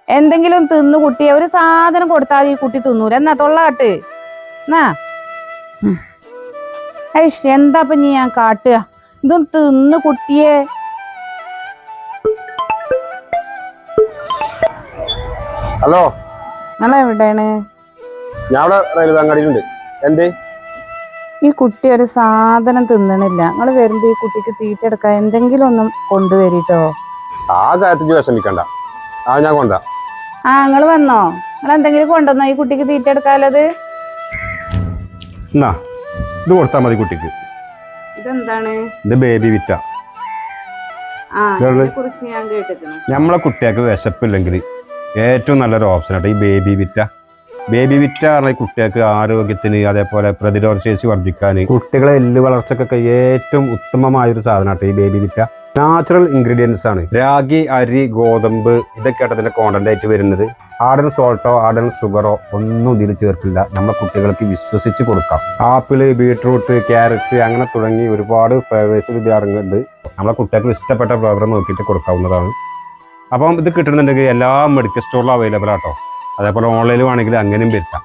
എന്തെങ്കിലും തിന്നു കുട്ടിയെ ഒരു സാധനം കൊടുത്താൽ ഈ കുട്ടി തിന്നൂല. എന്നാ തൊള്ളാട്ട് എന്നാ. ഐഷ് എന്താ നീ ഞാൻ കാട്ടുക? ഇതൊന്നും തിന്നു കുട്ടിയെ. ഹലോ, നിങ്ങളെവിടെയാണ്? ഞാൻ റെയിൽവേ അങ്ങാടിയിലുണ്ട്. എന്തേ? ഈ കുട്ടി ഒരു സാധനം തിന്നണില്ല. നിങ്ങൾ വരുമ്പോ ഈ കുട്ടിക്ക് തീറ്റ എടുക്കാൻ എന്തെങ്കിലും ഒന്നും കൊണ്ടുവരിട്ടോ. ആ കാര്യത്തിൽ വിഷമിക്കണ്ട, ആ ഞാൻ കൊണ്ടാ. നിങ്ങൾ വന്നോ? നിങ്ങൾ എന്തെങ്കിലും കൊണ്ടുവന്നോ ഈ കുട്ടിക്ക് തീറ്റ എടുക്കാലത്? എന്നാ ഇത് കൊടുത്താൽ മതി കുട്ടിക്ക്. ഇതെന്താണ്? ഇത് ബേബി വിറ്റ. കുറിച്ച് ഞാൻ കേട്ടിരുന്നു. നമ്മളെ കുട്ടികൾക്ക് വിശപ്പില്ലെങ്കിൽ ഏറ്റവും നല്ലൊരു ഓപ്ഷൻ ആട്ടോ ഈ ബേബി വിറ്റ. ബേബി വിറ്റ പറഞ്ഞാൽ കുട്ടികൾക്ക് ആരോഗ്യത്തിന്, അതേപോലെ പ്രതിരോധ ശേഷി വർദ്ധിക്കാൻ, കുട്ടികളെ എല്ല് വളർച്ചക്കൊക്കെ ഏറ്റവും ഉത്തമമായൊരു സാധനമാട്ടോ ഈ ബേബി വിറ്റ. നാച്ചുറൽ ഇൻഗ്രീഡിയൻസ് ആണ്. രാഗി, അരി, ഗോതമ്പ് ഇതൊക്കെയാണ് ഇതിന്റെ കോണ്ടന്റ് ആയിട്ട് വരുന്നത്. ആഡൻ സോൾട്ടോ ആഡൻ ഷുഗറോ ഒന്നും ഇതിൽ ചേർക്കില്ല. നമ്മളെ കുട്ടികൾക്ക് വിശ്വസിച്ച് കൊടുക്കാം. ആപ്പിള്, ബീട്രൂട്ട്, ക്യാരറ്റ് അങ്ങനെ തുടങ്ങി ഒരുപാട് ഫ്ലേവേഴ്സ് ഇത് ഇറങ്ങുന്നുണ്ട്. നമ്മളെ കുട്ടികൾക്ക് ഇഷ്ടപ്പെട്ട ഫ്ലേവർ നോക്കിയിട്ട് കൊടുക്കാവുന്നതാണ്. അപ്പം ഇത് കിട്ടുന്നുണ്ടെങ്കിൽ എല്ലാ മെഡിക്കൽ സ്റ്റോറിലും അവൈലബിൾ ആട്ടോ. അതേപോലെ ഓൺലൈനിൽ വേണമെങ്കിൽ അങ്ങനെയും വരുത്താം.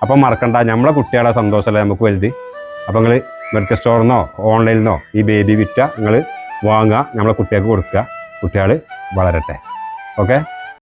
അപ്പം മറക്കണ്ട, നമ്മളെ കുട്ടികളെ സന്തോഷമല്ലേ നമുക്ക് വലുത്. അപ്പം നിങ്ങൾ മെഡിക്കൽ സ്റ്റോറിൽ നിന്നോ ഓൺലൈനിൽ നിന്നോ ഈ ബേബി വിറ്റ നിങ്ങൾ വാങ്ങുക, നമ്മളെ കുട്ടികൾക്ക് കൊടുക്കുക. കുട്ടികൾ വളരട്ടെ. ഓക്കെ.